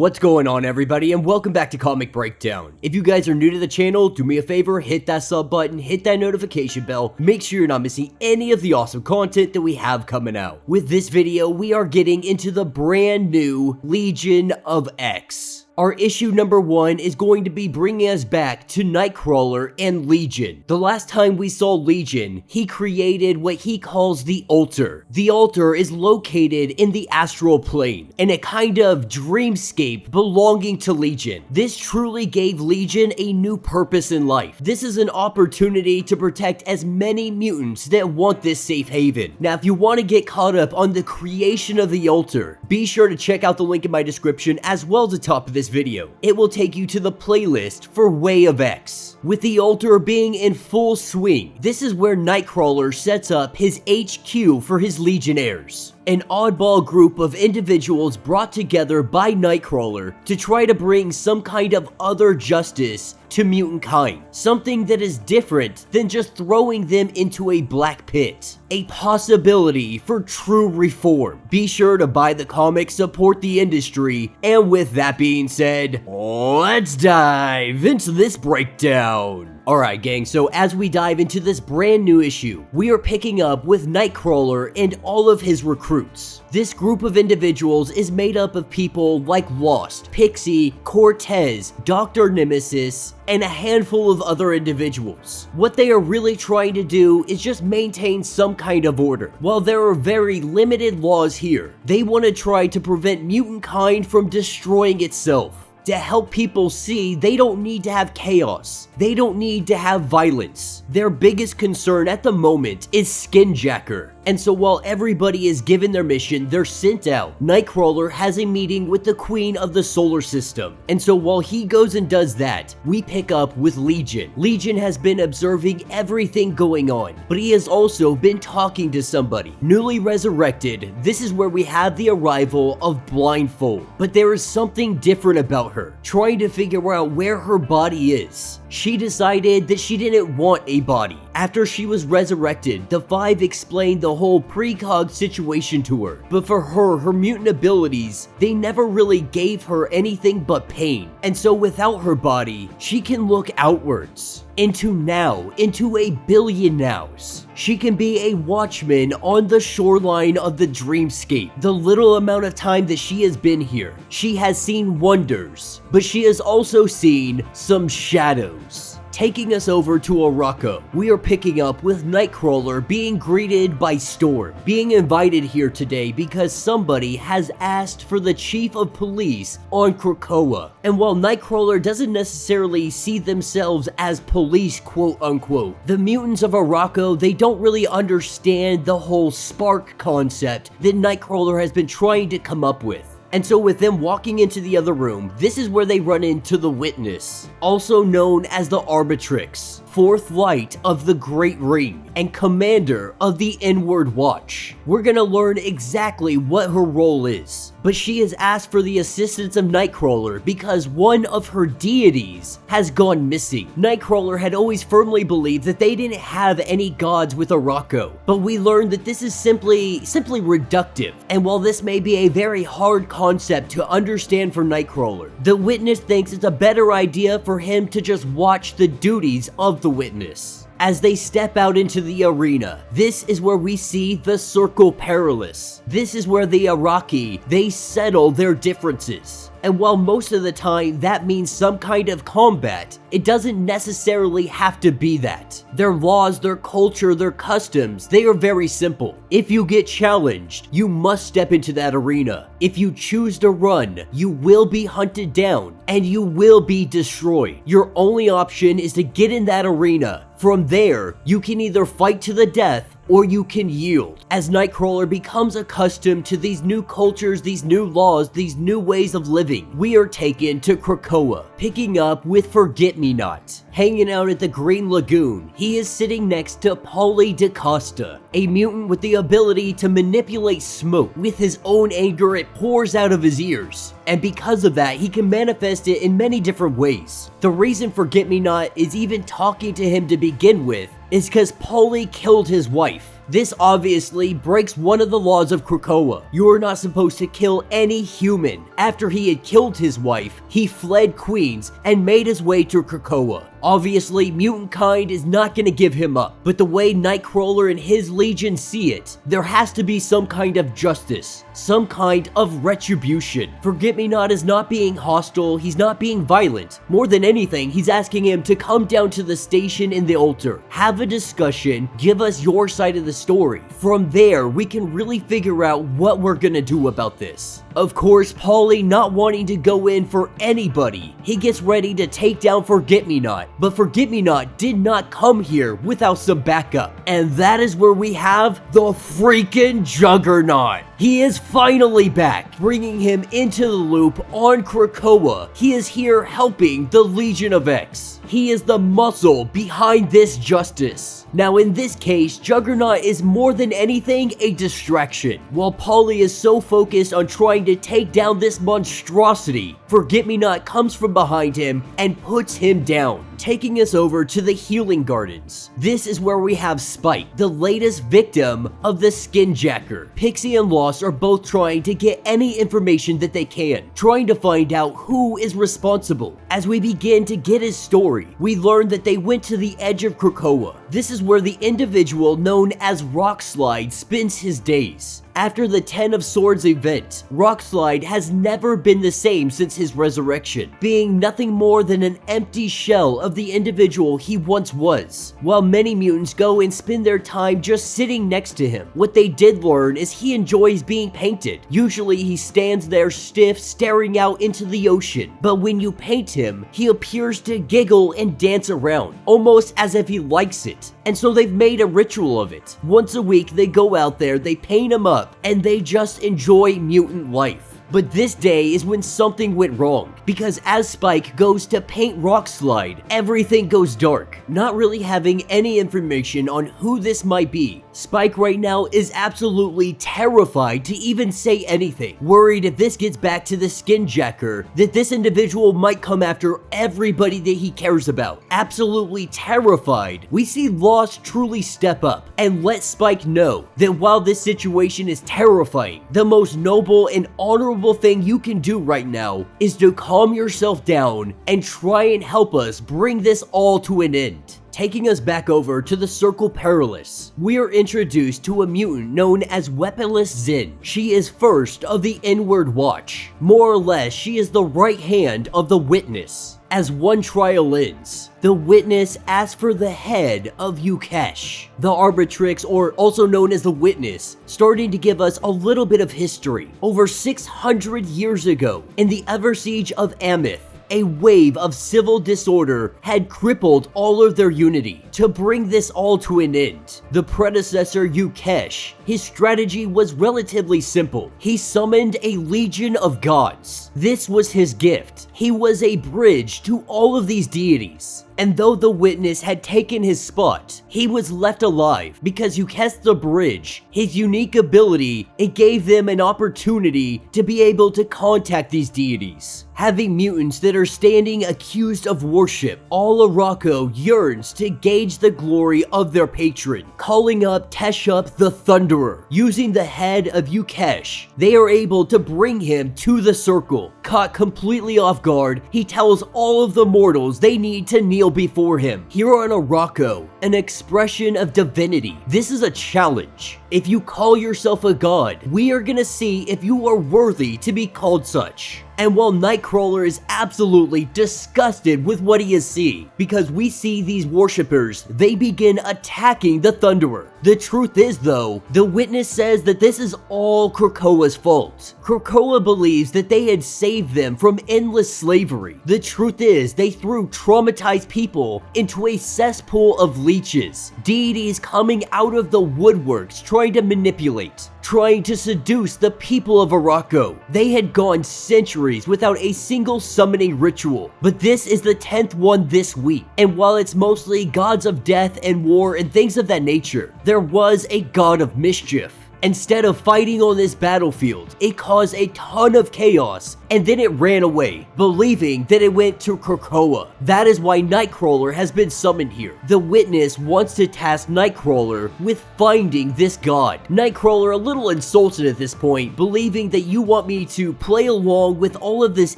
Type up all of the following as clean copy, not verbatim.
What's going on, everybody, and welcome back to Comic Breakdown. If you guys are new to the channel, do me a favor, hit that sub button, hit that notification bell, make sure you're not missing any of the awesome content that we have coming out. With this video, we are getting into the brand new Legion of X. Our issue number 1 is going to be bringing us back to Nightcrawler and Legion. The last time we saw Legion, he created what he calls the altar. The altar is located in the astral plane, in a kind of dreamscape belonging to Legion. This truly gave Legion a new purpose in life. This is an opportunity to protect as many mutants that want this safe haven. Now, if you want to get caught up on the creation of the altar, be sure to check out the link in my description as well as the top of this video. It will take you to the playlist for Way of X. With the altar being in full swing, this is where Nightcrawler sets up his HQ for his Legionnaires. An oddball group of individuals brought together by Nightcrawler to try to bring some kind of other justice to mutant kind. Something that is different than just throwing them into a black pit. A possibility for true reform. Be sure to buy the comic, support the industry, and with that being said, let's dive into this breakdown. Alright gang, so as we dive into this brand new issue, we are picking up with Nightcrawler and all of his recruits. This group of individuals is made up of people like Lost, PIXIE, Cortez, Dr. Nemesis, and a handful of other individuals. What they are really trying to do is just maintain some kind of order. While there are very limited laws here, they want to try to prevent mutant kind from destroying itself. To help people see they don't need to have chaos. They don't need to have violence. Their biggest concern at the moment is skinjacker. And so while everybody is given their mission, they're sent out. Nightcrawler has a meeting with the Queen of the Solar System. And so while he goes and does that, we pick up with Legion. Legion has been observing everything going on, but he has also been talking to somebody. Newly resurrected, this is where we have the arrival of Blindfold. But there is something different about her, trying to figure out where her body is. She decided that she didn't want a body. After she was resurrected, the Five explained the whole precog situation to her. But for her, her mutant abilities, they never really gave her anything but pain. And so without her body, she can look outwards. Into now, into a billion nows. She can be a watchman on the shoreline of the dreamscape. The little amount of time that she has been here, she has seen wonders, but she has also seen some shadows. Taking us over to Arakkii, we are picking up with Nightcrawler being greeted by Storm, being invited here today because somebody has asked for the chief of police on Krakoa. And while Nightcrawler doesn't necessarily see themselves as police, quote unquote, the mutants of Arakkii, they don't really understand the whole spark concept that Nightcrawler has been trying to come up with. And so with them walking into the other room, this is where they run into the Witness, also known as the Arbitrix, fourth light of the Great Ring, and commander of the Inward Watch. We're gonna learn exactly what her role is, but she has asked for the assistance of Nightcrawler because one of her deities has gone missing. Nightcrawler had always firmly believed that they didn't have any gods with Arakkii, but we learned that this is simply reductive. And while this may be a very hard concept to understand for Nightcrawler, the Witness thinks it's a better idea for him to just watch the duties of the Witness. As they step out into the arena, this is where we see the Circle Perilous. This is where the Arakkii, they settle their differences. And while most of the time that means some kind of combat, it doesn't necessarily have to be that. Their laws, their culture, their customs, they are very simple. If you get challenged, you must step into that arena. If you choose to run, you will be hunted down and you will be destroyed. Your only option is to get in that arena. From there, you can either fight to the death or you can yield. As Nightcrawler becomes accustomed to these new cultures, these new laws, these new ways of living, we are taken to Krakoa, picking up with Forget-Me-Not. Hanging out at the Green Lagoon, he is sitting next to Paulie DaCosta, a mutant with the ability to manipulate smoke. With his own anger, it pours out of his ears. And because of that, he can manifest it in many different ways. The reason Forget-Me-Not is even talking to him to begin with is because Paulie killed his wife. This obviously breaks one of the laws of Krakoa. You are not supposed to kill any human. After he had killed his wife, he fled Queens and made his way to Krakoa. Obviously, mutant kind is not gonna give him up, but the way Nightcrawler and his legion see it, there has to be some kind of justice, some kind of retribution. Forget-Me-Not is not being hostile, he's not being violent. More than anything, he's asking him to come down to the station in the altar, have a discussion, give us your side of the story. From there, we can really figure out what we're gonna do about this. Of course, Paulie not wanting to go in for anybody, he gets ready to take down Forget-Me-Not. But Forget-Me-Not did not come here without some backup. And that is where we have the freaking Juggernaut. He is finally back, bringing him into the loop on Krakoa. He is here helping the Legion of X. He is the muscle behind this justice. Now in this case, Juggernaut is more than anything a distraction. While Paulie is so focused on trying to take down this monstrosity, Forget-Me-Not comes from behind him and puts him down, taking us over to the Healing Gardens. This is where we have Spike, the latest victim of the Skinjacker. Pixie and Lost are both trying to get any information that they can, trying to find out who is responsible. As we begin to get his story, we learn that they went to the edge of Krakoa. This is where the individual known as Rockslide spends his days. After the 10 of Swords event, Rockslide has never been the same since his resurrection, being nothing more than an empty shell of the individual he once was. While many mutants go and spend their time just sitting next to him, what they did learn is he enjoys being painted. Usually he stands there stiff, staring out into the ocean, but when you paint him, he appears to giggle and dance around, almost as if he likes it. And so they've made a ritual of it. Once a week they go out there, they paint him up, and they just enjoy mutant life. But this day is when something went wrong, because as Spike goes to paint Rockslide, everything goes dark. Not really having any information on who this might be, Spike right now is absolutely terrified to even say anything, worried if this gets back to the Skinjacker, that this individual might come after everybody that he cares about. Absolutely terrified, we see Lost truly step up and let Spike know that while this situation is terrifying, the most noble and honorable thing you can do right now is to calm yourself down and try and help us bring this all to an end. Taking us back over to the Circle Perilous, we are introduced to a mutant known as Weaponless ZSEN. She is first of the Inward Watch. More or less, she is the right hand of the Witness. As one trial ends, the Witness asks for the head of Yukesh. The Arbitrix, or also known as the Witness, starting to give us a little bit of history. Over 600 years ago, in the Ever-Siege of Amith, a wave of civil disorder had crippled all of their unity. To bring this all to an end, the predecessor Yukesh, his strategy was relatively simple. He summoned a legion of gods. This was his gift. He was a bridge to all of these deities. And though the Witness had taken his spot, he was left alive because Yukesh the Bridge, his unique ability, it gave them an opportunity to be able to contact these deities. Having mutants that are standing accused of worship, all Arakkii yearns to gauge the glory of their patron, calling up Teshup the Thunderer. Using the head of Yukesh, they are able to bring him to the circle. Caught completely off guard, he tells all of the mortals they need to kneel before him. Here on Arakkii, an expression of divinity. This is a challenge. If you call yourself a god, we are gonna see if you are worthy to be called such. And while Nightcrawler is absolutely disgusted with what he is seeing, because we see these worshippers, they begin attacking the Thunderer. The truth is though, the Witness says that this is all Krakoa's fault. Krakoa believes that they had saved them from endless slavery. The truth is, they threw traumatized people into a cesspool of leeches, deities coming out of the woodworks trying to manipulate, trying to seduce the people of Arakkii. They had gone centuries without a single summoning ritual, but this is the 10th one this week. And while it's mostly gods of death and war and things of that nature, there was a god of mischief. Instead of fighting on this battlefield, it caused a ton of chaos, and then it ran away, believing that it went to Krakoa. That is why Nightcrawler has been summoned here. The witness wants to task Nightcrawler with finding this god. Nightcrawler a little insulted at this point, believing that you want me to play along with all of this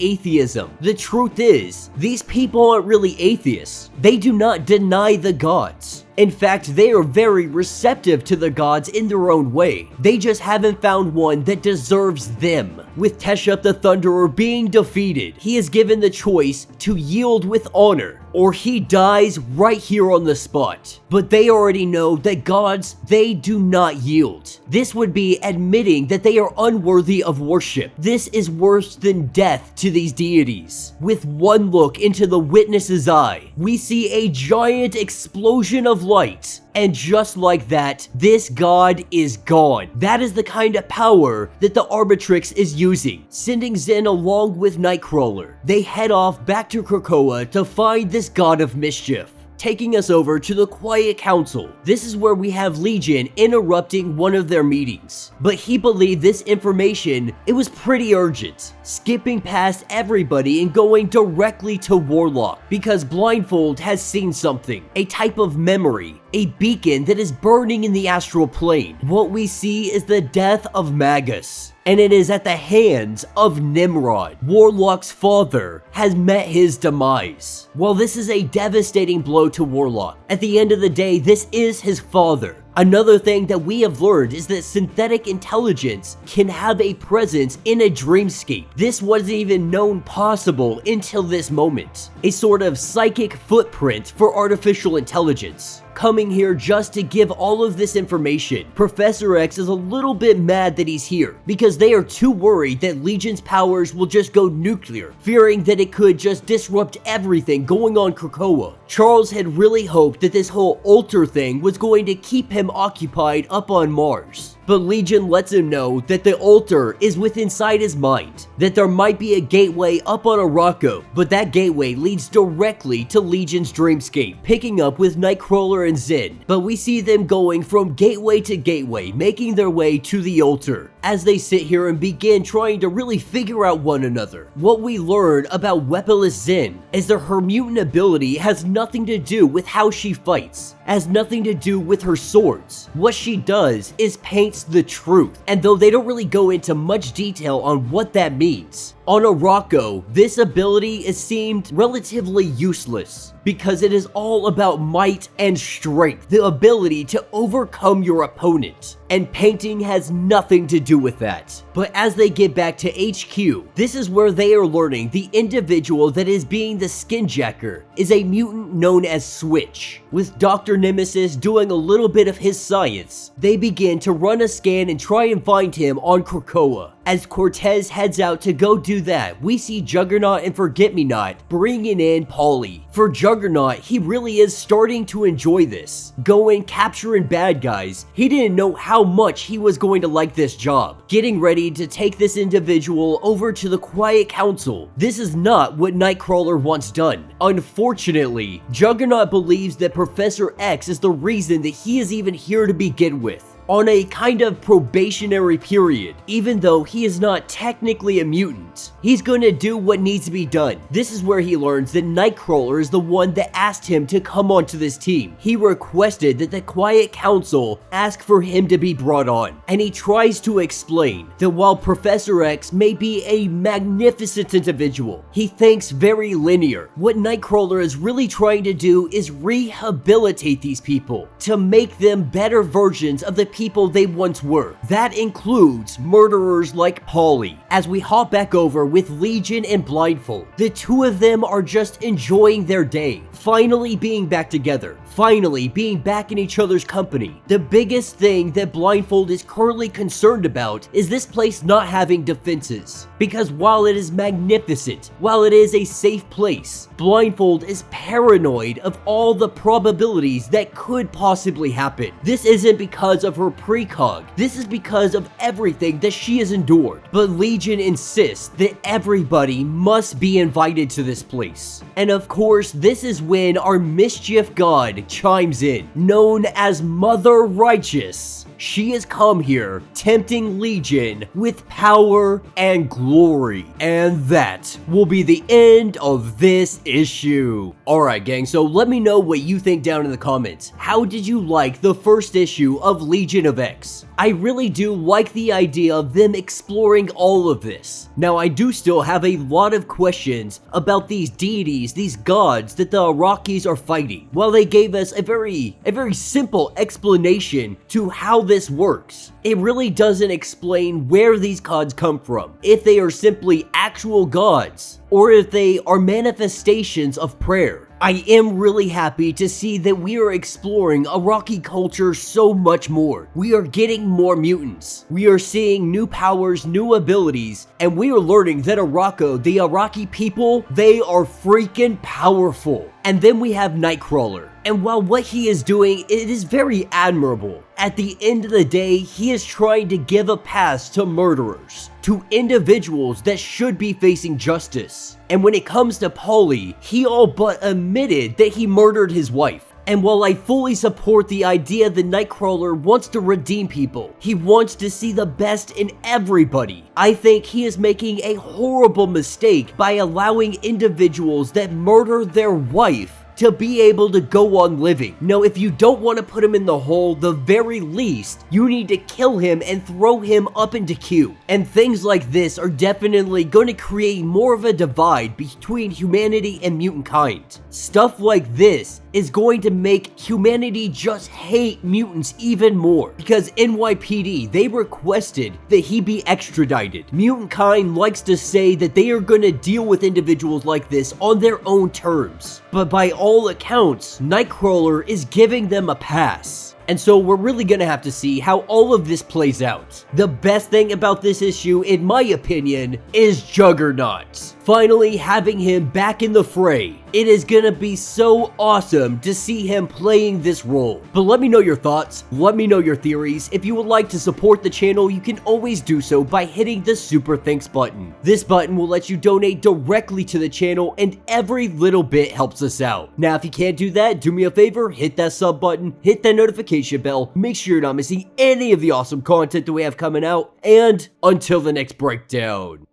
atheism. The truth is, these people aren't really atheists. They do not deny the gods. In fact, they are very receptive to the gods in their own way. They just haven't found one that deserves them. With Teshub the Thunderer being defeated, he is given the choice to yield with honor, or he dies right here on the spot. But they already know that gods, they do not yield. This would be admitting that they are unworthy of worship. This is worse than death to these deities. With one look into the witness's eye, we see a giant explosion of light. And just like that, this god is gone. That is the kind of power that the Arbitrix is using, sending Zen along with Nightcrawler. They head off back to Krakoa to find this god of mischief. Taking us over to the Quiet Council. This is where we have Legion interrupting one of their meetings. But he believed this information, it was pretty urgent, skipping past everybody and going directly to Warlock, because Blindfold has seen something, a type of memory, a beacon that is burning in the astral plane. What we see is the death of Magus, and it is at the hands of Nimrod. Warlock's father has met his demise. While this is a devastating blow to Warlock, at the end of the day, this is his father. Another thing that we have learned is that synthetic intelligence can have a presence in a dreamscape. This wasn't even known possible until this moment. A sort of psychic footprint for artificial intelligence. Coming here just to give all of this information. Professor X is a little bit mad that he's here, because they are too worried that Legion's powers will just go nuclear, fearing that it could just disrupt everything going on Krakoa. Charles had really hoped that this whole altar thing was going to keep him occupied up on Mars. But Legion lets him know that the altar is within inside his mind, that there might be a gateway up on Arakkii, but that gateway leads directly to Legion's dreamscape, picking up with Nightcrawler and Zen. But we see them going from gateway to gateway, making their way to the altar, as they sit here and begin trying to really figure out one another. What we learn about Weaponless Zen is that her mutant ability has nothing to do with how she fights, has nothing to do with her swords. What she does is paints the truth, and though they don't really go into much detail on what that means, on Arakkii, this ability is seemed relatively useless, because it is all about might and strength, the ability to overcome your opponent, and painting has nothing to do with that. But as they get back to HQ, this is where they are learning the individual that is being the skinjacker is a mutant known as Switch. With Dr. Nemesis doing a little bit of his science, they begin to run a scan and try and find him on Krakoa. As Cortez heads out to go do that, we see Juggernaut and Forget-Me-Not bringing in Paulie. For Juggernaut, he really is starting to enjoy this. Going capturing bad guys, he didn't know how much he was going to like this job. Getting ready to take this individual over to the Quiet Council. This is not what Nightcrawler wants done. Unfortunately, Juggernaut believes that Professor X is the reason that he is even here to begin with, on a kind of probationary period. Even though he is not technically a mutant, he's gonna do what needs to be done. This is where he learns that Nightcrawler is the one that asked him to come onto this team. He requested that the Quiet Council ask for him to be brought on, and he tries to explain that while Professor X may be a magnificent individual, he thinks very linear. What Nightcrawler is really trying to do is rehabilitate these people to make them better versions of the people they once were. That includes murderers like Paulie. As we hop back over with Legion and Blindfold, the two of them are just enjoying their day, finally being back together, finally being back in each other's company. The biggest thing that Blindfold is currently concerned about is this place not having defenses, because while it is magnificent, while it is a safe place, Blindfold is paranoid of all the probabilities that could possibly happen. This isn't because of her precog, this is because of everything that she has endured. But Legion insists that everybody must be invited to this place. And of course, this is when our mischief god chimes in, known as Mother Righteous. she has come here, tempting Legion with power and glory. And that will be the end of this issue. Alright gang, so let me know what you think down in the comments. How did you like the first issue of Legion of X? I really do like the idea of them exploring all of this. Now I do still have a lot of questions about these deities, these gods that the Arakkis are fighting. While they gave us a very simple explanation to how this works, it really doesn't explain where these gods come from, if they are simply actual gods, or if they are manifestations of prayer. I am really happy to see that we are exploring Arakkii culture so much more. We are getting more mutants. We are seeing new powers, new abilities, and we are learning that the Arakkii people, they are freaking powerful. And then we have Nightcrawler. And while what he is doing, it is very admirable. At the end of the day, he is trying to give a pass to murderers, to individuals that should be facing justice. And when it comes to Paulie, he all but admitted that he murdered his wife. And while I fully support the idea that Nightcrawler wants to redeem people, he wants to see the best in everybody, I think he is making a horrible mistake by allowing individuals that murder their wife to be able to go on living. Now, if you don't want to put him in the hole, the very least, you need to kill him and throw him up into Q. And things like this are definitely going to create more of a divide between humanity and mutant kind. Stuff like this is going to make humanity just hate mutants even more, because NYPD, they requested that he be extradited. Mutant kind likes to say that they are going to deal with individuals like this on their own terms, but by all accounts, Nightcrawler is giving them a pass. And so we're really gonna have to see how all of this plays out. The best thing about this issue, in my opinion, is Juggernaut. Finally having him back in the fray. It is gonna be so awesome to see him playing this role. But let me know your thoughts, let me know your theories. If you would like to support the channel, you can always do so by hitting the super thanks button. This button will let you donate directly to the channel, and every little bit helps us out. Now if you can't do that, do me a favor, hit that sub button, hit that notification bell, make sure you're not missing any of the awesome content that we have coming out, and until the next breakdown.